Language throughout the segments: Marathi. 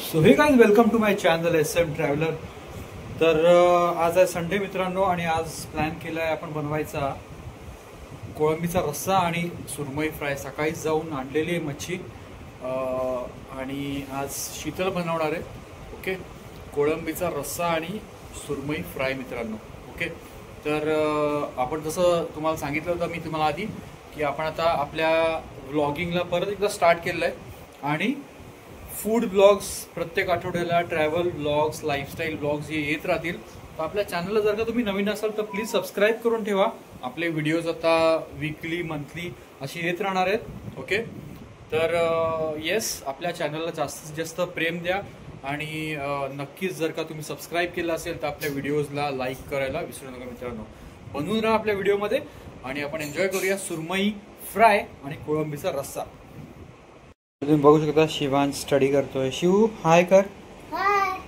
So hey guys, welcome to my channel SM traveller. तर आज आहे संडे मित्रांनो, आणि आज प्लॅन केलाय आपण बनवायचा कोळंबीचा रस्सा आणि सुरमई फ्राय। सकाळीच जाऊन आणलेली आहे मच्छी आणि आज शीतल बनवणार आहे। ओके, कोळंबीचा रस्सा आणि सुरमई फ्राय मित्रांनो। ओके, तर आपण जसं तुम्हाला सांगितलं होतं मी तुम्हाला आधी की आपण आता आपल्या व्लॉगिंगला परत एकदा स्टार्ट केलं आहे आणि फूड ब्लॉग्स प्रत्येक आठवड्याला, ट्रॅव्हल ब्लॉग्स, लाईफस्टाईल ब्लॉग्स हे येत राहतील। तर आपल्या चॅनलला जर का तुम्ही नवीन असाल तर प्लीज सबस्क्राईब करून ठेवा। आपले व्हिडिओज आता वीकली, मंथली अशी येत राहणार आहेत। ओके, तर येस, आपल्या चॅनलला जास्तीत जास्त प्रेम द्या आणि नक्कीच जर का तुम्ही सबस्क्राईब केलं असेल तर आपल्या व्हिडिओजला लाईक करायला विसरू नका मित्रांनो। बनवून राहा आपल्या व्हिडिओमध्ये आणि आपण एन्जॉय करूया सुरमई फ्राय आणि कोळंबीचा रस्सा। तुम्ही बघू शकता शिवांश स्टडी करतोय। शिव हाय कर। हाय।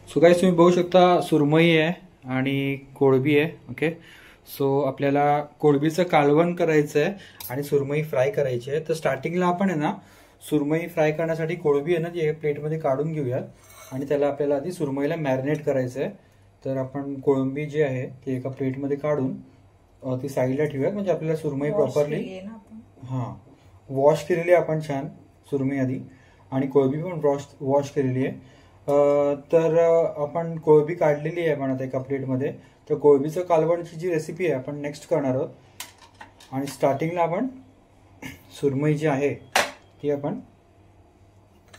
सो गाइस, तुम्ही बघू शकता सुरमई आहे आणि कोळंबी आहे। ओके, सो आपल्याला कोळंबीचं कालवण करायचं आहे आणि सुरमई फ्राय करायची आहे। तर स्टार्टिंगला आपण आहे ना, सुरमई फ्राय करण्यासाठी कोळंबी आहे ना ती प्लेटमध्ये काढून घेऊया आणि त्याला आपल्याला आधी सुरमईला मॅरिनेट करायचं आहे। तर आपण कोळंबी जी आहे ती एका प्लेटमध्ये काढून ती साईडला ठेवूयात, म्हणजे आपल्याला सुरमई प्रॉपरली वॉश केलेली आहे आपण छान सुरमई आधी, आणि कोळंबी पण वॉश केलेली आहे। तर आपण कोळंबी काढलेली आहे आपण आता एका प्लेटमध्ये। तर कोळंबीचं कालवणची जी रेसिपी आहे आपण नेक्स्ट करणार आहोत, आणि स्टार्टिंगला आपण सुरमई जी आहे ती आपण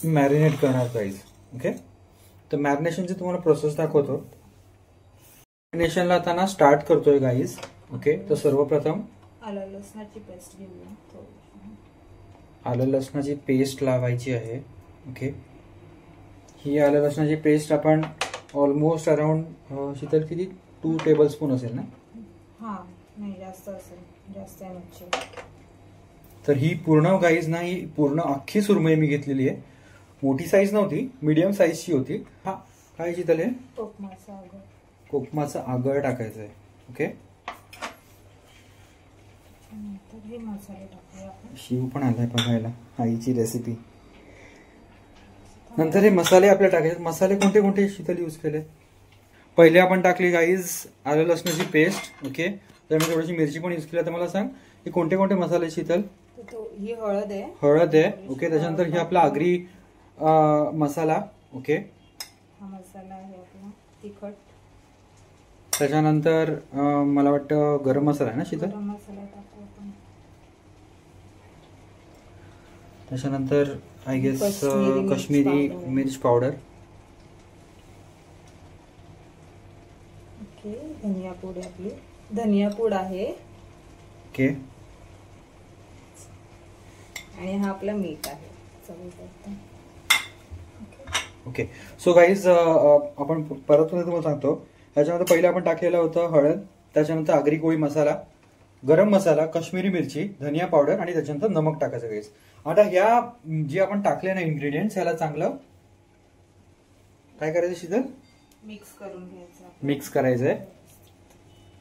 मॅरिनेट करणार गाईज। ओके, तर मॅरिनेशनची तुम्हाला प्रोसेस दाखवतो। मॅरिनेशनला आता ना स्टार्ट करतोय गाईज। ओके, तर सर्वप्रथम आलं लसणाची पेस्ट घेऊया। आलं लसणाची पेस्ट लावायची आहे। ओके, ही आलं लसणाची पेस्ट आपण ऑलमोस्ट अराउंड शीतल किती 2 टेबलस्पून असेल ना? हां, नाही जास्त असेल, जास्त आहे मच्छी। तर ही पूर्ण गाईज ना, ही पूर्ण अख्खी सुरमई मी घेतलेली आहे। मोठी साईज नव्हती, मीडियम साईजची होती। हा काय शीतल आहे? कोकमाचं आगळ टाकायचं आहे। ओके, हे मसाले टाकूया आपण। शिव पण आलाय बघायला आईची रेसिपी। नंतर हे मसाले आपल्याला टाकायचे। मसाले कोणते कोणते शीतल यूज केले? पहिले आपण टाकली गाईज आलं लसणाची पेस्ट। ओके, तर मी थोडीशी मिरची पण यूज केली। तर मला सांग हे कोणते कोणते मसाले शीतल? ही हळद आहे। हळद आहे। ओके, त्याच्यानंतर हे आपला आगरी मसाला। ओके, हा मसाला आहे आपला तिखट। त्याच्यानंतर मला वाटतं गरम मसाला आहे ना शीतल? गरम मसाला टाकू आपण। त्याच्यानंतर आय गेस कश्मीरी मिर्च पावडर। ओके, धनिया पूड आपली धनिया पूड आहे। ओके, आणि हा आपला मीठ आहे चवीपुरतं। ओके, सो गाईज आपण परत तुम्हाला सांगतो। त्याच्यानंतर पहिले आपण टाकलेलं होतं हळद, त्याच्यानंतर आगरी कोळी मसाला, गरम मसाला, कश्मीरी मिरची, धनिया पावडर आणि त्याच्यानंतर नमक टाकायचं गाईज। आता ह्या जे आपण टाकले ना इन्ग्रेडियंट्स, ह्याला चांगलं काय करायचं शीतल? मिक्स करून घ्यायचं, मिक्स करायचंय।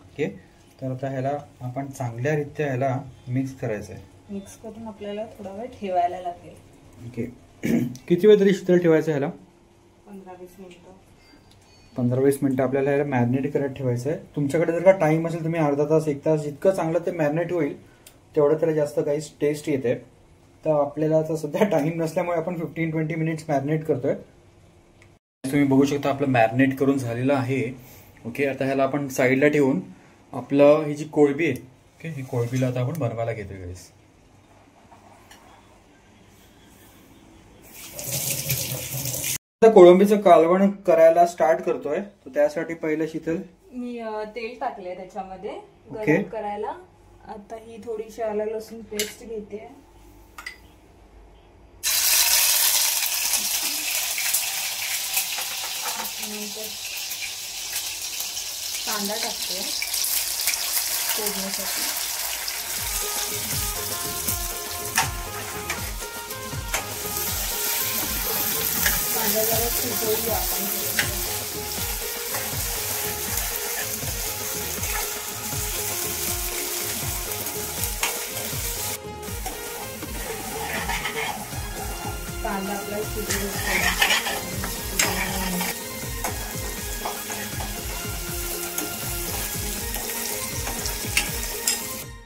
ओके, तर आता ह्याला आपण चांगल्यारीत्या ह्याला मिक्स करायचंय। मिक्स करून आपल्याला थोडा वेळ ठेवायला लागेल। ओके, किती वेळ तरी शीतल ठेवायचं ह्याला? 15-20 मिनिटं। 15-20 मिनिटं आपल्याला ह्याला मॅरिनेट करत ठेवायचं आहे। तुमच्याकडे जर का टाइम असेल तुम्ही अर्धा तास, 1 तास, जितकं चांगलं ते मॅरिनेट होईल तेवढं त्याला जास्त काही टेस्ट येते। तर आपल्याला आता सध्या टाइम नसल्यामुळे आपण 15-20 मिनिट्स मॅरिनेट करतोय। तुम्ही बघू शकता आपलं मॅरिनेट करून झालेलं आहे। ओके, आता ह्याला आपण साईडला ठेवून आपलं ही जी कोळंबी आहे, ओके, ही कोळंबीला आता आपण बनवायला घेतोय गाईस। कोळंबीचं कालवण करायला स्टार्ट करतोय। तर त्यासाठी पहिलं शीतल मी तेल टाकले त्याच्यामध्ये गरम करायला। आता ही थोडीशी आलं लसूण पेस्ट घेते, कांदा टाकते फोडणीसाठी। कांदा जरा शिजवूया आपण। कांदा आपला शिजवून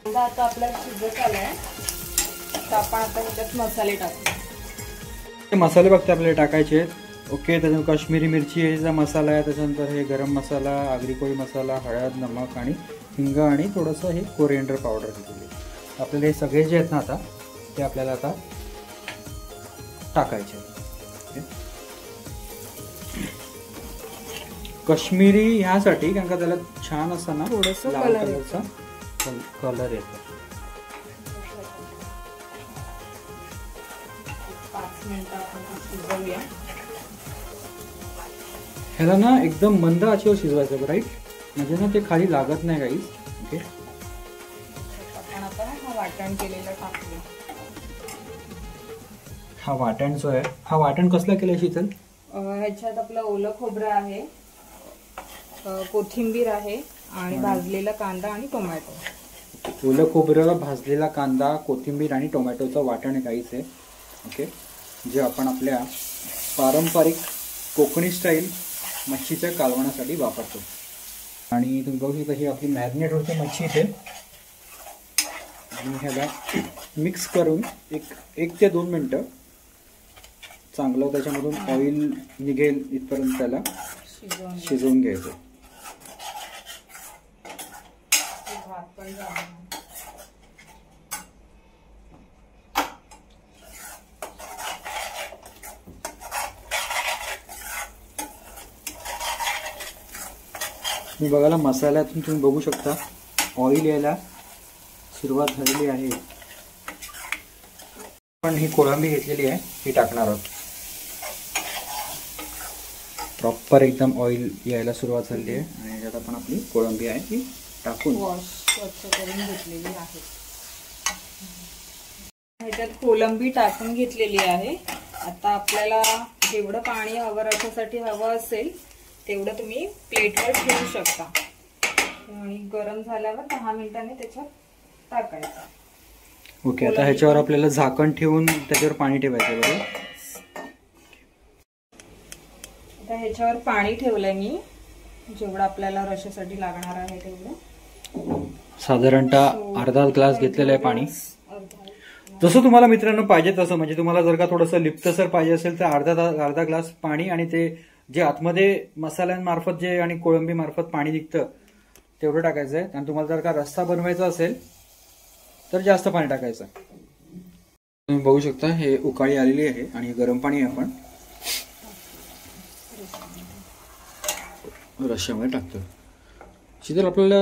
कांदा आता आपला शिजत आलाय, तर आपण आता ह्याच्यात मसाले टाकू. मसाले बघते आपल्याला टाकायचे आहेत. ओके, त्याच्यानंतर काश्मीरी मिरचीचा मसाला आहे, त्याच्यानंतर हे गरम मसाला, आगरी कोळी मसाला, हळद, नमक आणि हिंग आणि थोडंसं हे कोरिएंडर पावडर घेतलेली. आपल्याला हे सगळे जे आहेत ना आता ते आपल्याला आता टाकायचे. काश्मीरी ह्यासाठी कारण का त्याला छान असा ना थोडंसं लाल कलरचा कलर येतो. 5 मिनिटं आपण शिजवूया. ह्याला ना एकदम मंद आचेवर शिजवायचं, राईट, म्हणजे ना ते खाली लागत नाही काही. ओके, आपण आता हा वाटण केलेलं टाकूया. हा वाटण जो आहे, हा वाटण कसला केलं शीतल? ह्याच्यात आपलं ओलं खोबरं आहे, कोथिंबीर आहे आणि भाजलेला कांदा आणि टोमॅटो. ओलं खोबरं, भाजलेला कांदा, कोथिंबीर आणि टोमॅटोचं वाटण काहीच आहे. ओके, जे आपण आपल्या पारंपरिक कोकणी स्टाईल मच्छीच्या कालवणासाठी वापरतो. आणि तुम्ही बघू शकता ही आपली मॅरिनेट होते मच्छी इथे. आणि ह्याला मिक्स करून एक ते 2 मिनटं चांगलं त्याच्यामधून ऑइल निघेल इथपर्यंत त्याला शिजवून घ्यायचं. तुम्ही बघायला मसाल्यातून तुम्ही बघू शकता ऑइल यायला सुरुवात झालेली आहे. पण ही कोळंबी घेतलेली आहे, ही टाकणार आहोत. प्रॉपर एकदम ऑइल यायला सुरुवात झालेली आहे आणि याच्यात आपण आपली कोळंबी आहे ती टाकून स्वच्छ करून घेतलेली आहे. ह्याच्यात कोळंबी टाकून घेतलेली आहे. आता आपल्याला जेवढं पाणी हवं रसासाठी हवं असेल तेवढं तुम्ही प्लेटवर ठेवू शकता आणि गरम झाल्यावर 10 मिनिटांनी त्याच्यात टाकायचं. ओके, आता ह्याच्यावर आपल्याला झाकण ठेवून त्याच्यावर पाणी ठेवायचं. बरोबर, आता ह्याच्यावर पाणी ठेवलंय मी, जेवढं आपल्याला रशासाठी लागणार आहे तेवढं. साधारणतः अर्धा ग्लास घेतलेलं आहे पाणी. जसं तुम्हाला मित्रांनो पाहिजे तसं, म्हणजे तुम्हाला जर का थोडंसं लिप्तसर पाहिजे असेल तर अर्धा ग्लास पाणी आणि ते जे आतमध्ये मसाल्यांमार्फत जे आणि कोळंबी मार्फत पाणी निघतं तेवढं टाकायचं आहे. आणि तुम्हाला जर का रस्सा बनवायचा असेल तर जास्त पाणी टाकायचं. तुम्ही बघू शकता हे उकाळी आलेली आहे आणि गरम पाणी आपण रश्श्यामध्ये टाकतो. शीतल, आपल्याला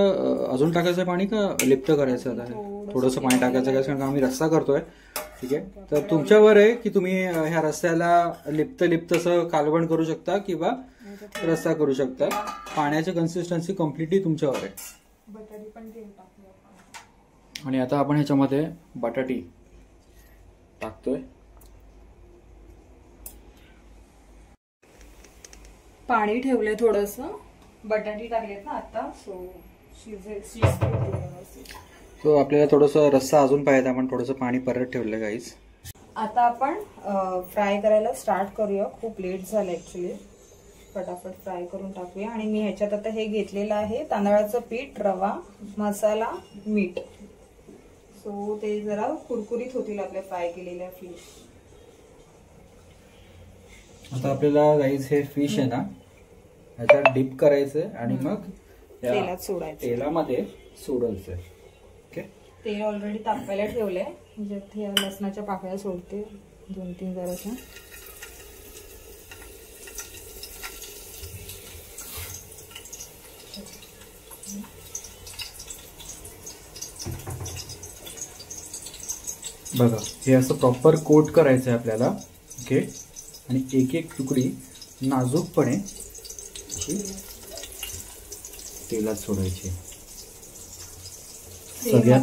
अजून टाकायचं पाणी का लिप्त करायचं? आता थोडंसं पाणी टाकायचं काय, कारण आम्ही रस्सा करतोय. ठीक आहे, तर तुमच्यावर आहे की तुम्ही ह्या रस्स्याला लिप्तसं कालवण करू शकता किंवा रस्सा करू शकता. पाण्याची कन्सिस्टन्सी कम्प्लिटली तुमच्यावर आहे. आणि आता आपण ह्याच्यामध्ये बटाटी टाकतोय. पाणी ठेवलंय थोडंसं, बटाटी टाकलेत ना आता, तो आपल्याला थोडंसं रस्सा अजून पाहिजे, आपण थोडंसं पाणी परत ठेवलं गाईज. आता आपण फ्राय करायला स्टार्ट करूया. खूप लेट झालं ऍक्च्युली, फटाफट फ्राय करून टाकूया. आणि मी ह्याच्यात आता हे घेतलेलं आहे तांदळाचं पीठ, रवा, मसाला, मीठ. सो ते जरा कुरकुरीत होतील आपल्या फ्राय केलेल्या फिश. आता आपल्याला गाईज हे फिश आहे ना ह्याच्यात डिप करायचं आणि मग तेलात सोडायचं, तेलामध्ये सोडायचं. ओके, तेल ऑलरेडी तापवायला ठेवलंय, ज्यात लसणाच्या पाकळ्या सोडते 2-3 जराशा. बघा, हे असं प्रॉपर कोट करायचं आहे आपल्याला. ओके, आणि एक तुकडी नाजूकपणे तेलात सोडायची. सगळ्या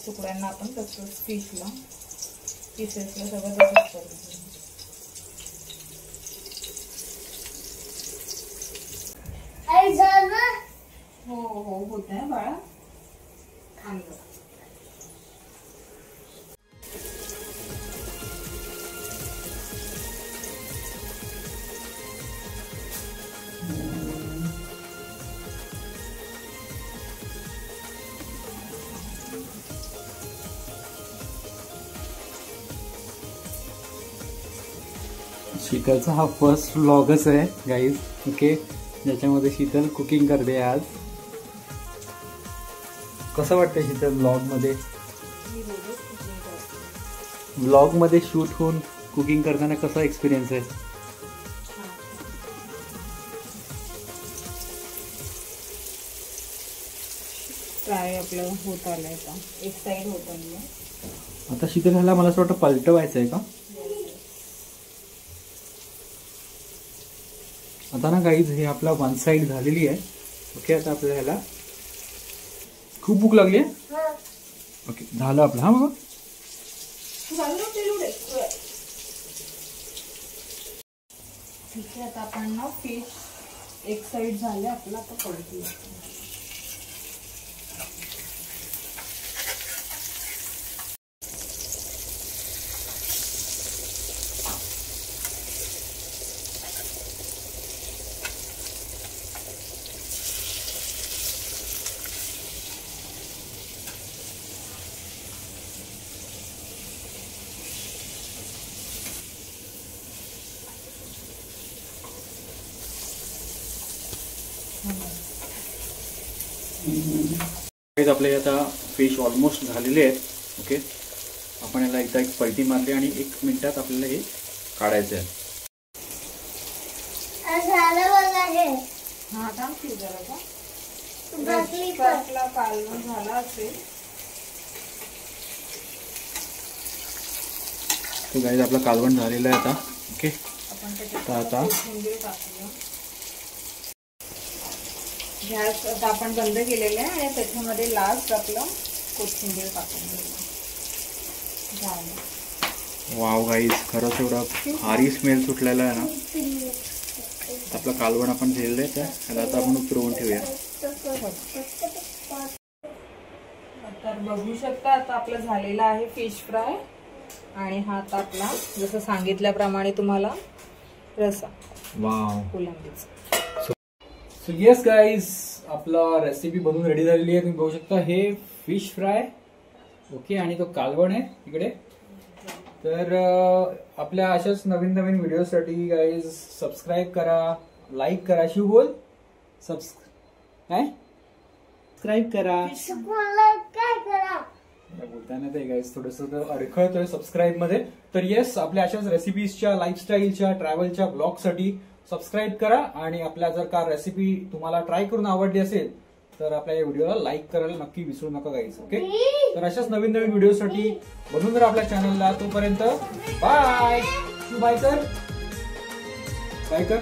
तुकड्यांना आपण तसंच फिशला पीसेसला सगळं तसंच करायचं. हो होत आहे बाळा. शीतलचा हा फर्स्ट व्लॉगच आहे गाईज, ओके, ज्याच्यामध्ये शीतल कुकिंग करते आज. कसं वाटतंय शीतल व्लॉग मध्ये शूट होऊन कुकिंग करताना कसा एक्सपिरियन्स आहे? फ्राय आपलं होत आलंय का, एक साइड होत आली. आता शीतल ह्याला मला असं वाटतं पलटवायचं आहे का? आता ना गाईज हे आपला वन साइड झालेली आहे. ओके, आता आपल्याला ह्याला खूप भूक लागली आहे. ओके, झालं आपलं. हा बाबा, ठीक आहे. आता आपण ना फिश एक साइड झाले आपलं, आता पलटूया. आपले आता फिश ऑलमोस्ट झालेले आहेत. ओके, आपण याला एकदा एक पलटी मारली आणि 1 मिनिटात आपल्याला हे काढायचं आहे. हा, थांब की जरा कालवण झाला असेल. तो गाईज आपला कालवण झालेला आहे आता. ओके, आपण त्याच्यात आता टाकूया. गॅस आता आपण बंद केलेला आहे आणि त्याच्यामध्ये लास्ट आपलं कोथिंबीर टाकून झालं. वाव गाईज, खरंच एवढा भारी स्मेल सुटलेला आहे ना. आपलं कालवण आपण दिलेलं आहे, त्याला आता आपण उतरवून ठेवूया. तर बघू शकता आता आपलं झालेलं आहे फिश फ्राय. आणि हा आता आपला जसं सांगितल्याप्रमाणे तुम्हाला रस्सा. वाव, कोलंबीचा. सो येस गाईज, आपला रेसिपी बनवून रेडी झालेली आहे. तुम्ही बघू शकता हे फिश फ्राय. ओके, आणि तो कालवण आहे इकडे. तर आपल्या अशाच नवीन नवीन व्हिडिओसाठी गाईज सबस्क्राईब करा, लाईक करा. शिव बोल, सबस्क्राईब करा. बोलताना ते गाईज थोडस अडखळतोय सबस्क्राईब मध्ये. तर येस, आपल्या अशाच रेसिपीजच्या, लाईफस्टाईलच्या, ट्रॅव्हलच्या ब्लॉगसाठी सबस्क्राईब करा. आणि आपल्या जर का रेसिपी तुम्हाला ट्राय करून आवडली असेल तर आपल्या या व्हिडिओला लाईक करायला नक्की विसरू नका गाईज. ओके, तर अशाच नवीन नवीन व्हिडिओसाठी बनवून राहा आपल्या चॅनलला. तोपर्यंत बाय. बाय कर, बाय कर.